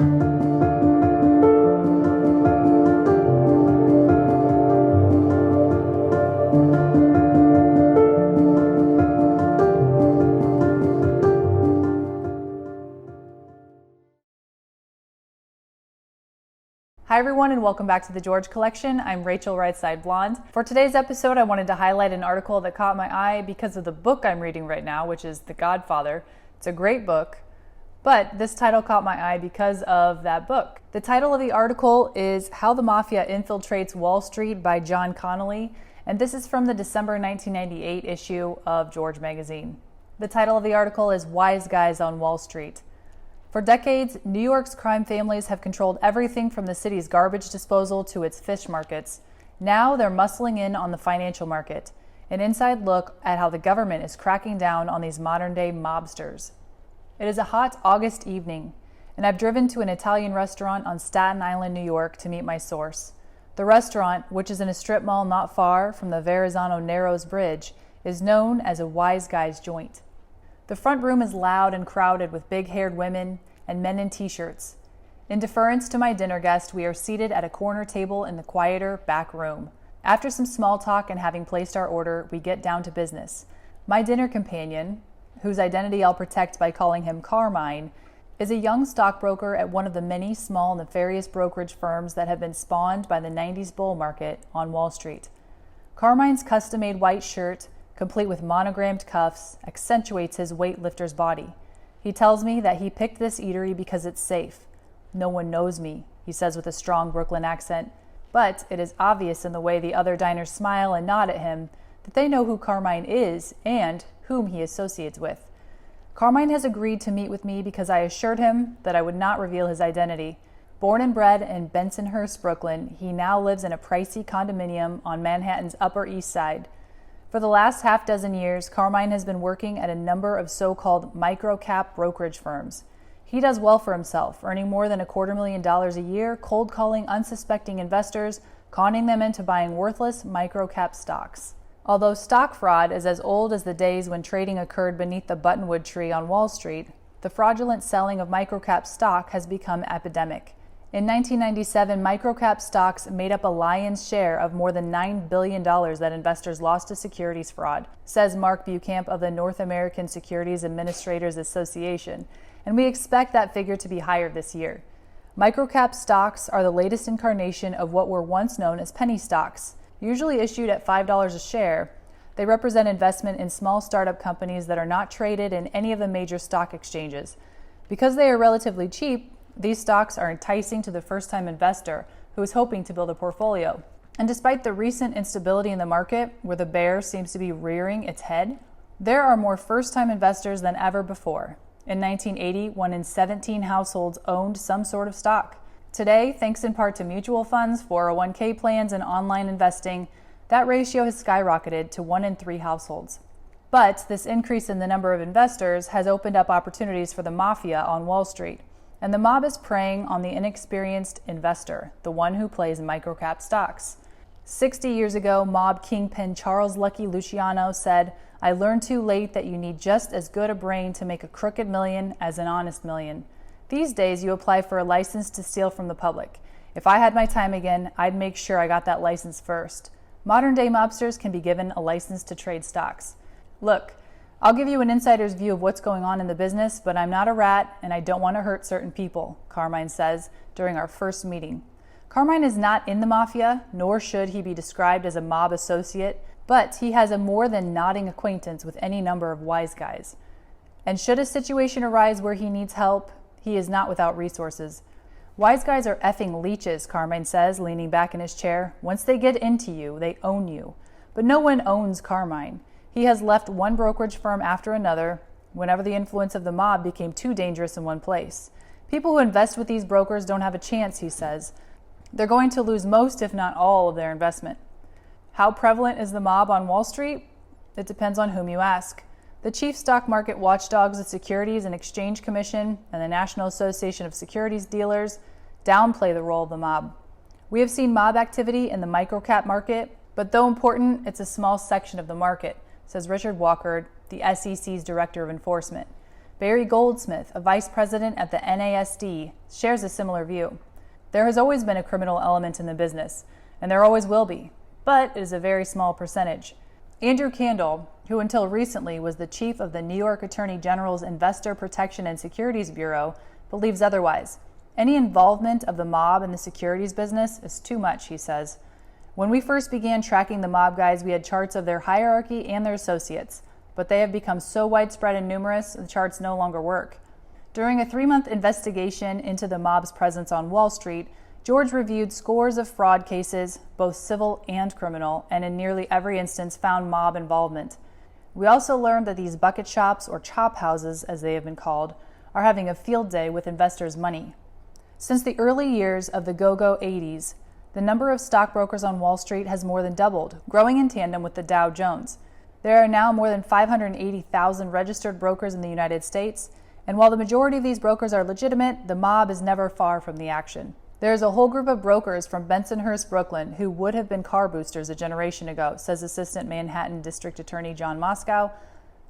Hi everyone and welcome back to the George Collection. I'm Rachel Rightside Blonde. For today's episode, I wanted to highlight an article that caught my eye because of the book I'm reading right now, which is The Godfather. It's a great book, but this title caught my eye because of that book. The title of the article is How the Mafia Infiltrates Wall Street by John Connolly, and this is from the December 1998 issue of George magazine. The title of the article is Wise Guys on Wall Street. For decades, New York's crime families have controlled everything from the city's garbage disposal to its fish markets. Now they're muscling in on the financial market. An inside look at how the government is cracking down on these modern-day mobsters. It is a hot August evening, and I've driven to an Italian restaurant on Staten Island, New York to meet my source. The restaurant, which is in a strip mall not far from the Verrazano Narrows Bridge, is known as a wise guy's joint. The front room is loud and crowded with big-haired women and men in t-shirts. In deference to my dinner guest, we are seated at a corner table in the quieter back room. After some small talk and having placed our order, we get down to business. My dinner companion, whose identity I'll protect by calling him Carmine, is a young stockbroker at one of the many small nefarious brokerage firms that have been spawned by the 90s bull market on Wall Street. Carmine's custom-made white shirt, complete with monogrammed cuffs, accentuates his weightlifter's body. He tells me that he picked this eatery because it's safe. No one knows me, he says with a strong Brooklyn accent, but it is obvious in the way the other diners smile and nod at him that they know who Carmine is and whom he associates with. Carmine has agreed to meet with me because I assured him that I would not reveal his identity. Born and bred in Bensonhurst, Brooklyn, he now lives in a pricey condominium on Manhattan's Upper East Side. For the last half dozen years, Carmine has been working at a number of so-called microcap brokerage firms. He does well for himself, earning more than $250,000 a year, cold calling unsuspecting investors, conning them into buying worthless microcap stocks. Although stock fraud is as old as the days when trading occurred beneath the buttonwood tree on Wall Street, the fraudulent selling of microcap stock has become epidemic. In 1997, microcap stocks made up a lion's share of more than $9 billion that investors lost to securities fraud, says Mark Bucamp of the North American Securities Administrators Association, and we expect that figure to be higher this year. Microcap stocks are the latest incarnation of what were once known as penny stocks. Usually issued at $5 a share, they represent investment in small startup companies that are not traded in any of the major stock exchanges. Because they are relatively cheap, these stocks are enticing to the first-time investor who is hoping to build a portfolio. And despite the recent instability in the market, where the bear seems to be rearing its head, there are more first-time investors than ever before. In 1980, 1 in 17 households owned some sort of stock. Today, thanks in part to mutual funds, 401k plans, and online investing, that ratio has skyrocketed to 1 in 3 households. But this increase in the number of investors has opened up opportunities for the mafia on Wall Street. And the mob is preying on the inexperienced investor, the one who plays microcap stocks. 60 years ago, mob kingpin Charles Lucky Luciano said, "I learned too late that you need just as good a brain to make a crooked million as an honest million." These days, you apply for a license to steal from the public. If I had my time again, I'd make sure I got that license first. Modern-day mobsters can be given a license to trade stocks. Look, I'll give you an insider's view of what's going on in the business, but I'm not a rat and I don't want to hurt certain people, Carmine says during our first meeting. Carmine is not in the mafia, nor should he be described as a mob associate, but he has a more than nodding acquaintance with any number of wise guys. And should a situation arise where he needs help, he is not without resources. Wise guys are effing leeches, Carmine says, leaning back in his chair. Once they get into you, they own you. But no one owns Carmine. He has left one brokerage firm after another whenever the influence of the mob became too dangerous in one place. People who invest with these brokers don't have a chance, he says. They're going to lose most, if not all, of their investment. How prevalent is the mob on Wall Street? It depends on whom you ask. The chief stock market watchdogs, the Securities and Exchange Commission, and the National Association of Securities Dealers downplay the role of the mob. We have seen mob activity in the microcap market, but though important, it's a small section of the market, says Richard Walker, the SEC's Director of Enforcement. Barry Goldsmith, a vice president at the NASD, shares a similar view. There has always been a criminal element in the business, and there always will be, but it is a very small percentage. Andrew Kandel, who until recently was the chief of the New York Attorney General's Investor Protection and Securities Bureau, believes otherwise. Any involvement of the mob in the securities business is too much, he says. When we first began tracking the mob guys, we had charts of their hierarchy and their associates, but they have become so widespread and numerous, the charts no longer work. During a 3-month investigation into the mob's presence on Wall Street, George reviewed scores of fraud cases, both civil and criminal, and in nearly every instance found mob involvement. We also learned that these bucket shops, or chop houses as they have been called, are having a field day with investors' money. Since the early years of the go-go 80s, the number of stockbrokers on Wall Street has more than doubled, growing in tandem with the Dow Jones. There are now more than 580,000 registered brokers in the United States, and while the majority of these brokers are legitimate, the mob is never far from the action. There is a whole group of brokers from Bensonhurst, Brooklyn, who would have been car boosters a generation ago, says Assistant Manhattan District Attorney John Moscow.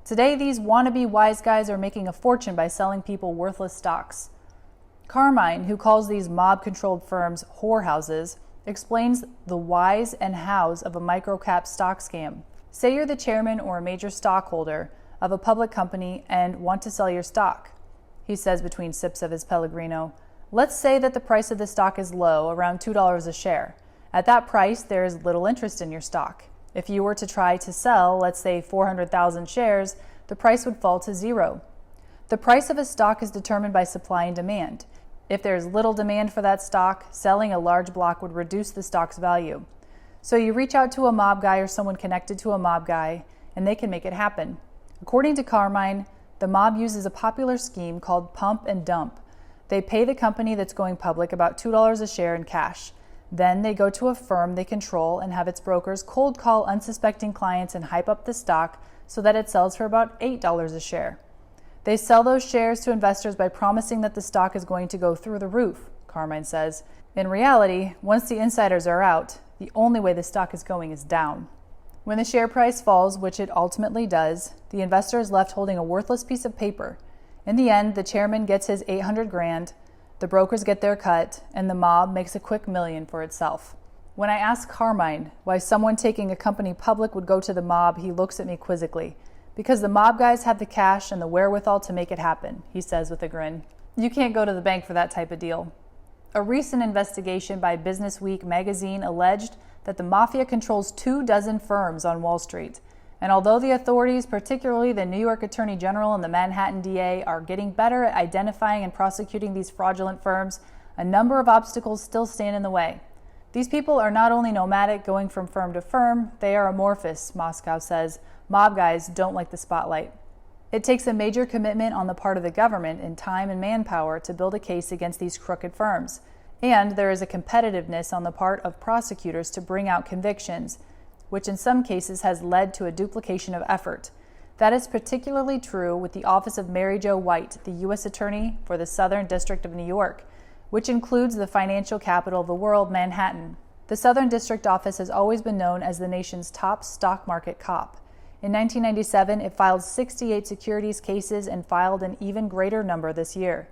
Today, these wannabe wise guys are making a fortune by selling people worthless stocks. Carmine, who calls these mob-controlled firms whorehouses, explains the whys and hows of a microcap stock scam. Say you're the chairman or a major stockholder of a public company and want to sell your stock, he says between sips of his Pellegrino. Let's say that the price of the stock is low, around $2 a share. At that price, there is little interest in your stock. If you were to try to sell, let's say 400,000 shares, the price would fall to zero. The price of a stock is determined by supply and demand. If there is little demand for that stock, selling a large block would reduce the stock's value. So you reach out to a mob guy or someone connected to a mob guy, and they can make it happen. According to Carmine, the mob uses a popular scheme called pump and dump. They pay the company that's going public about $2 a share in cash. Then they go to a firm they control and have its brokers cold call unsuspecting clients and hype up the stock so that it sells for about $8 a share. They sell those shares to investors by promising that the stock is going to go through the roof, Carmine says. In reality, once the insiders are out, the only way the stock is going is down. When the share price falls, which it ultimately does, the investor is left holding a worthless piece of paper. In the end, the chairman gets his $800,000, the brokers get their cut, and the mob makes a quick million for itself. When I ask Carmine why someone taking a company public would go to the mob, he looks at me quizzically. Because the mob guys have the cash and the wherewithal to make it happen, he says with a grin. You can't go to the bank for that type of deal. A recent investigation by Business Week magazine alleged that the Mafia controls 24 firms on Wall Street. And although the authorities, particularly the New York Attorney General and the Manhattan DA, are getting better at identifying and prosecuting these fraudulent firms, a number of obstacles still stand in the way. These people are not only nomadic, going from firm to firm, they are amorphous, Moscow says. Mob guys don't like the spotlight. It takes a major commitment on the part of the government in time and manpower to build a case against these crooked firms. And there is a competitiveness on the part of prosecutors to bring out convictions, which in some cases has led to a duplication of effort. That is particularly true with the Office of Mary Jo White, the U.S. Attorney for the Southern District of New York, which includes the financial capital of the world, Manhattan. The Southern District Office has always been known as the nation's top stock market cop. In 1997, it filed 68 securities cases and filed an even greater number this year.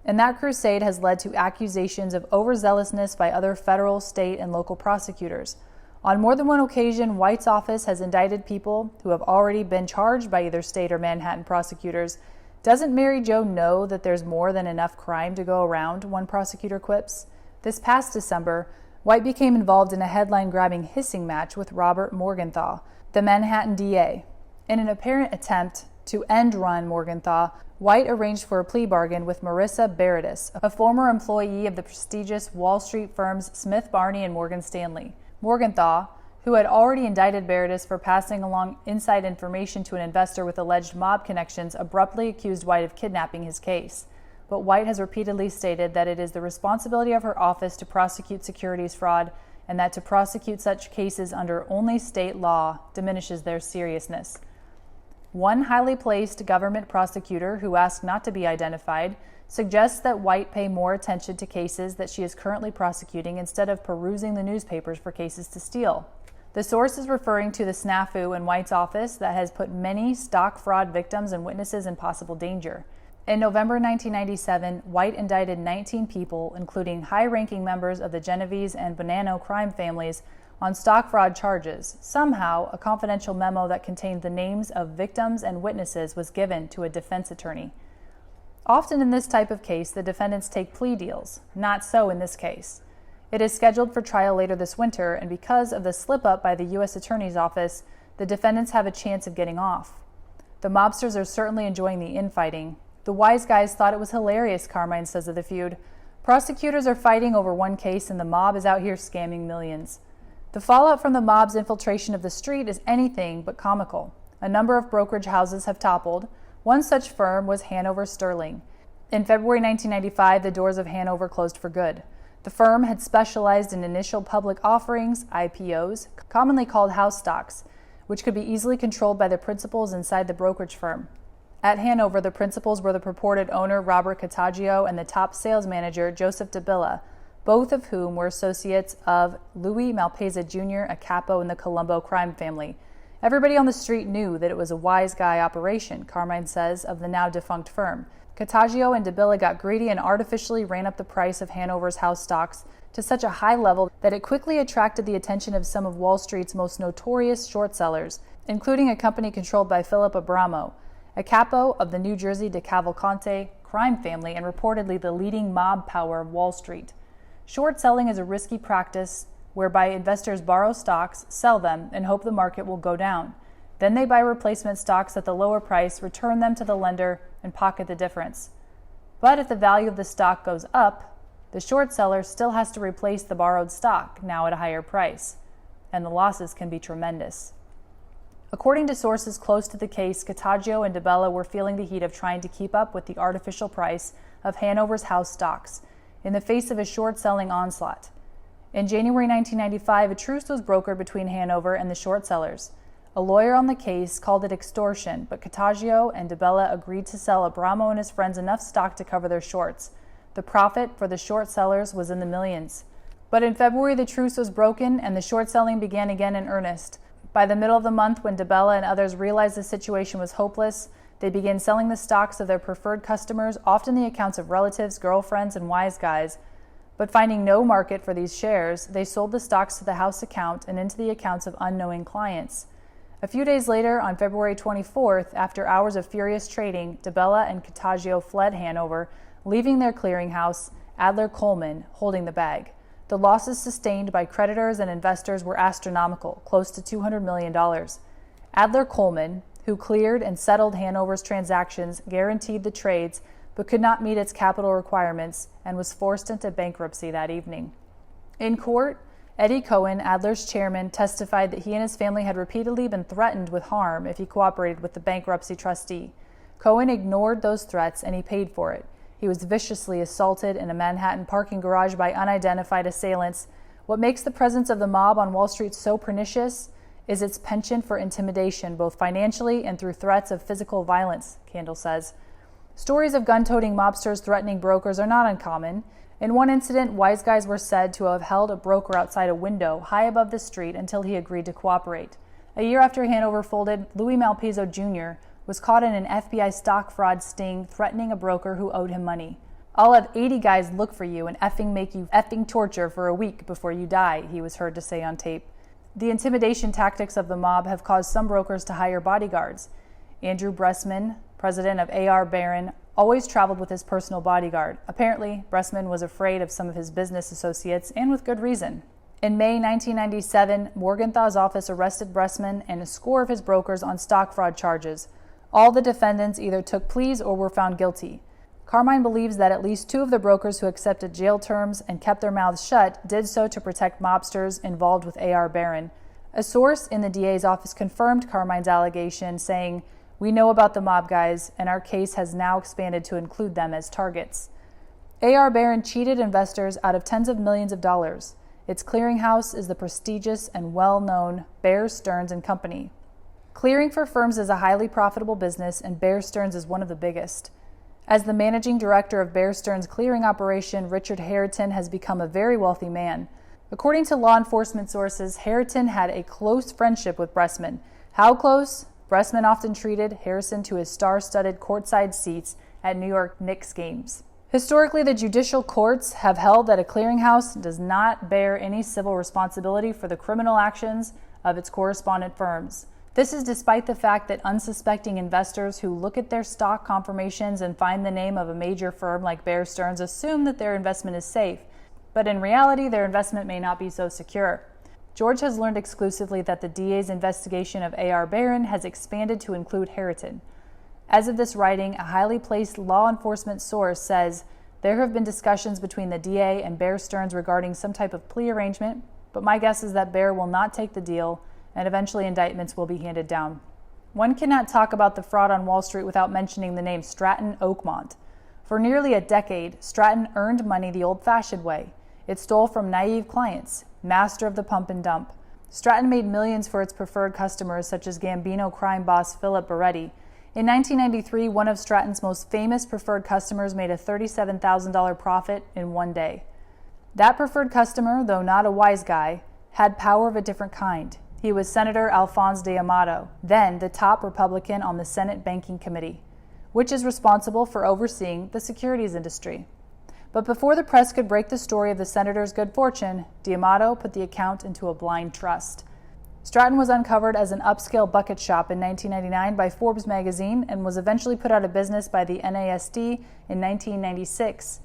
And that crusade has led to accusations of overzealousness by other federal, state, and local prosecutors. On more than one occasion, White's office has indicted people who have already been charged by either state or Manhattan prosecutors. Doesn't Mary Jo know that there's more than enough crime to go around, one prosecutor quips. This past December, White became involved in a headline-grabbing hissing match with Robert Morgenthau, the Manhattan DA. In an apparent attempt to end-run Morgenthau, White arranged for a plea bargain with Marissa Baridas, a former employee of the prestigious Wall Street firms Smith Barney and Morgan Stanley. Morgenthau, who had already indicted Baridas for passing along inside information to an investor with alleged mob connections, abruptly accused White of kidnapping his case. But White has repeatedly stated that it is the responsibility of her office to prosecute securities fraud, and that to prosecute such cases under only state law diminishes their seriousness. One highly placed government prosecutor, who asked not to be identified, suggests that White pay more attention to cases that she is currently prosecuting instead of perusing the newspapers for cases to steal. The source is referring to the snafu in White's office that has put many stock fraud victims and witnesses in possible danger. In November 1997, White indicted 19 people, including high-ranking members of the Genovese and Bonanno crime families, on stock fraud charges. Somehow, a confidential memo that contained the names of victims and witnesses was given to a defense attorney. Often in this type of case, the defendants take plea deals. Not so in this case. It is scheduled for trial later this winter, and because of the slip-up by the U.S. Attorney's Office, the defendants have a chance of getting off. The mobsters are certainly enjoying the infighting. The wise guys thought it was hilarious, Carmine says of the feud. Prosecutors are fighting over one case, and the mob is out here scamming millions. The fallout from the mob's infiltration of the street is anything but comical. A number of brokerage houses have toppled. One such firm was Hanover Sterling. In February 1995, the doors of Hanover closed for good. The firm had specialized in initial public offerings, IPOs, commonly called house stocks, which could be easily controlled by the principals inside the brokerage firm. At Hanover, the principals were the purported owner, Robert Cottaggio, and the top sales manager, Joseph DeBilla, both of whom were associates of Louis Malpeza Jr., a capo in the Colombo crime family. Everybody on the street knew that it was a wise guy operation, Carmine says, of the now defunct firm. Cottaggio and DeBilla got greedy and artificially ran up the price of Hanover's house stocks to such a high level that it quickly attracted the attention of some of Wall Street's most notorious short sellers, including a company controlled by Philip Abramo, a capo of the New Jersey DeCavalcante crime family and reportedly the leading mob power of Wall Street. Short selling is a risky practice whereby investors borrow stocks, sell them, and hope the market will go down. Then they buy replacement stocks at the lower price, return them to the lender, and pocket the difference. But if the value of the stock goes up, the short seller still has to replace the borrowed stock, now at a higher price, and the losses can be tremendous. According to sources close to the case, Cottaggio and DeBella were feeling the heat of trying to keep up with the artificial price of Hanover's house stocks in the face of a short-selling onslaught. In January 1995, a truce was brokered between Hanover and the short sellers. A lawyer on the case called it extortion, but Cottaggio and DeBella agreed to sell Abramo and his friends enough stock to cover their shorts. The profit for the short sellers was in the millions. But in February, the truce was broken and the short selling began again in earnest. By the middle of the month, when DeBella and others realized the situation was hopeless, they began selling the stocks of their preferred customers, often the accounts of relatives, girlfriends, and wise guys. But finding no market for these shares, they sold the stocks to the house account and into the accounts of unknowing clients. A few days later, on February 24th, after hours of furious trading, DeBella and Cottaggio fled Hanover, leaving their clearinghouse, Adler Coleman, holding the bag. The losses sustained by creditors and investors were astronomical, close to $200 million. Adler Coleman, who cleared and settled Hanover's transactions, guaranteed the trades, but could not meet its capital requirements and was forced into bankruptcy that evening. In court, Eddie Cohen, Adler's chairman, testified that he and his family had repeatedly been threatened with harm if he cooperated with the bankruptcy trustee. Cohen ignored those threats and he paid for it. He was viciously assaulted in a Manhattan parking garage by unidentified assailants. What makes the presence of the mob on Wall Street so pernicious is its penchant for intimidation, both financially and through threats of physical violence, Candle says. Stories of gun-toting mobsters threatening brokers are not uncommon. In one incident, wise guys were said to have held a broker outside a window high above the street until he agreed to cooperate. A year after Hanover folded, Louis Malpeza Jr. was caught in an FBI stock fraud sting threatening a broker who owed him money. "I'll have 80 guys look for you and effing make you effing torture for a week before you die," he was heard to say on tape. The intimidation tactics of the mob have caused some brokers to hire bodyguards. Andrew Bressman, president of A.R. Barron, always traveled with his personal bodyguard. Apparently, Bressman was afraid of some of his business associates, and with good reason. In May 1997, Morgenthau's office arrested Bressman and a score of his brokers on stock fraud charges. All the defendants either took pleas or were found guilty. Carmine believes that at least 2 of the brokers who accepted jail terms and kept their mouths shut did so to protect mobsters involved with A.R. Barron. A source in the DA's office confirmed Carmine's allegation, saying, "We know about the mob guys, and our case has now expanded to include them as targets." A.R. Barron cheated investors out of tens of millions of dollars. Its clearinghouse is the prestigious and well-known Bear Stearns & Company. Clearing for firms is a highly profitable business, and Bear Stearns is one of the biggest. As the managing director of Bear Stearns' clearing operation, Richard Harriton has become a very wealthy man. According to law enforcement sources, Harrington had a close friendship with Bressman. How close? Bressman often treated Harrison to his star-studded courtside seats at New York Knicks games. Historically, the judicial courts have held that a clearinghouse does not bear any civil responsibility for the criminal actions of its correspondent firms. This is despite the fact that unsuspecting investors who look at their stock confirmations and find the name of a major firm like Bear Stearns assume that their investment is safe, but in reality, their investment may not be so secure. George has learned exclusively that the DA's investigation of A.R. Barron has expanded to include Harrington. As of this writing, a highly placed law enforcement source says there have been discussions between the DA and Bear Stearns regarding some type of plea arrangement, but my guess is that Bear will not take the deal and eventually indictments will be handed down. One cannot talk about the fraud on Wall Street without mentioning the name Stratton Oakmont. For nearly a decade, Stratton earned money the old-fashioned way. It stole from naive clients, master of the pump and dump. Stratton made millions for its preferred customers such as Gambino crime boss Philip Beretti. In 1993, one of Stratton's most famous preferred customers made a $37,000 profit in one day. That preferred customer, though not a wise guy, had power of a different kind. He was Senator Alphonse D'Amato, then the top Republican on the Senate Banking Committee, which is responsible for overseeing the securities industry. But before the press could break the story of the senator's good fortune, D'Amato put the account into a blind trust. Stratton was uncovered as an upscale bucket shop in 1999 by Forbes magazine and was eventually put out of business by the NASD in 1996.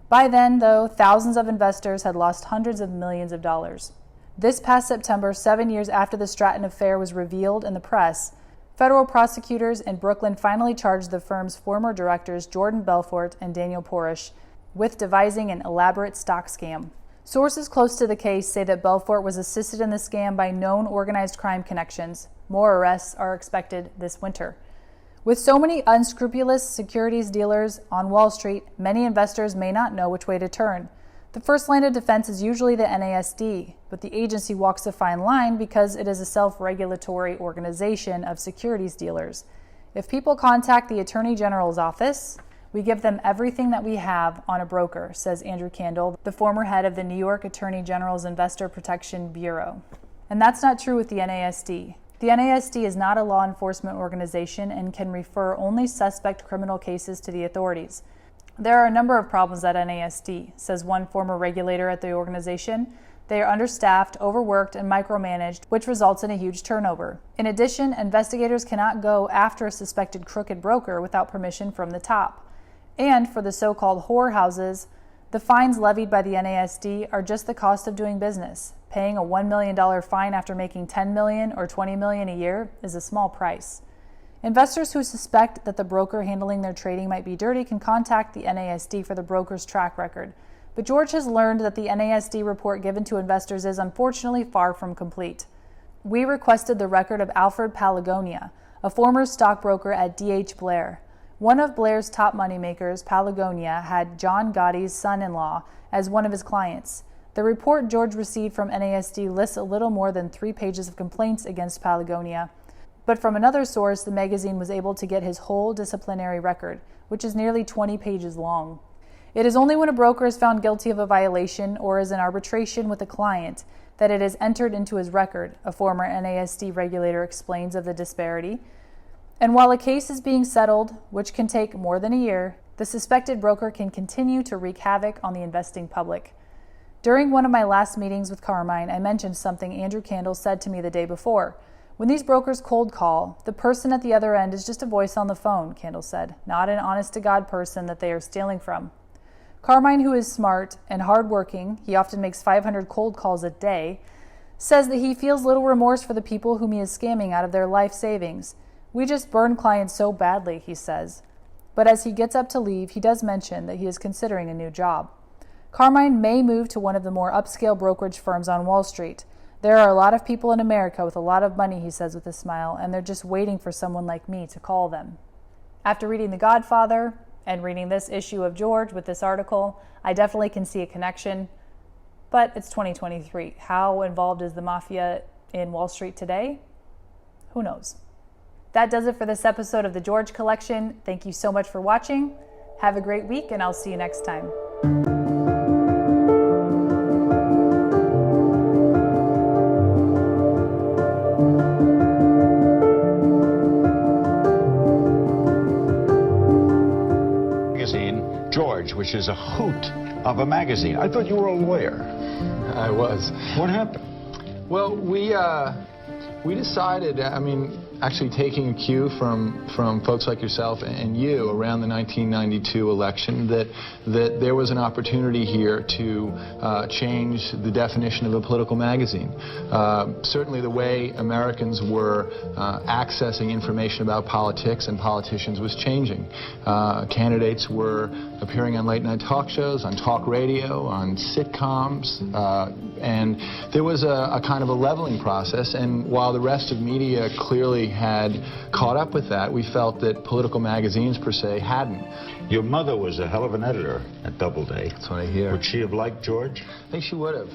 By then, though, thousands of investors had lost hundreds of millions of dollars. This past September, 7 years after the Stratton affair was revealed in the press, federal prosecutors in Brooklyn finally charged the firm's former directors Jordan Belfort and Daniel Porish with devising an elaborate stock scam. Sources close to the case say that Belfort was assisted in the scam by known organized crime connections. More arrests are expected this winter. With so many unscrupulous securities dealers on Wall Street, many investors may not know which way to turn. The first line of defense is usually the NASD, but the agency walks a fine line because it is a self-regulatory organization of securities dealers. If people contact the Attorney General's office, we give them everything that we have on a broker, says Andrew Kandel, the former head of the New York Attorney General's Investor Protection Bureau. And that's not true with the NASD. The NASD is not a law enforcement organization and can refer only suspect criminal cases to the authorities. There are a number of problems at NASD, says one former regulator at the organization. They are understaffed, overworked, and micromanaged, which results in a huge turnover. In addition, investigators cannot go after a suspected crooked broker without permission from the top. And for the so-called whorehouses, the fines levied by the NASD are just the cost of doing business. Paying a $1 million fine after making $10 million or $20 million a year is a small price. Investors who suspect that the broker handling their trading might be dirty can contact the NASD for the broker's track record. But George has learned that the NASD report given to investors is unfortunately far from complete. We requested the record of Alfred Palagonia, a former stockbroker at D.H. Blair. One of Blair's top moneymakers, Palagonia, had John Gotti's son-in-law as one of his clients. The report George received from NASD lists a little more than 3 pages of complaints against Palagonia. But from another source, the magazine was able to get his whole disciplinary record, which is nearly 20 pages long. It is only when a broker is found guilty of a violation or is in arbitration with a client that it is entered into his record, a former NASD regulator explains of the disparity. And while a case is being settled, which can take more than a year, the suspected broker can continue to wreak havoc on the investing public. During one of my last meetings with Carmine, I mentioned something Andrew Kandel said to me the day before. When these brokers cold call, the person at the other end is just a voice on the phone, Kandel said, not an honest-to-God person that they are stealing from. Carmine, who is smart and hardworking, he often makes 500 cold calls a day, says that he feels little remorse for the people whom he is scamming out of their life savings. We just burn clients so badly, he says. But as he gets up to leave, he does mention that he is considering a new job. Carmine may move to one of the more upscale brokerage firms on Wall Street. There are a lot of people in America with a lot of money, he says with a smile, and they're just waiting for someone like me to call them. After reading The Godfather and reading this issue of George with this article, I definitely can see a connection. But it's 2023. How involved is the Mafia in Wall Street today? Who knows? That does it for this episode of the George Collection. Thank you so much for watching. Have a great week, and I'll see you next time. magazine, George, which is a hoot of a magazine. I thought you were a lawyer. I was. What happened? Well, we decided, I mean, actually taking a cue from folks like yourself and you around the 1992 election, that there was an opportunity here to change the definition of a political magazine. Certainly the way Americans were accessing information about politics and politicians was changing. Candidates were appearing on late night talk shows, on talk radio, on sitcoms, and there was a kind of a leveling process, and while the rest of media clearly had caught up with that, we felt that political magazines per se hadn't. Your mother was a hell of an editor at Doubleday. That's what I hear. Would she have liked George? I think she would have.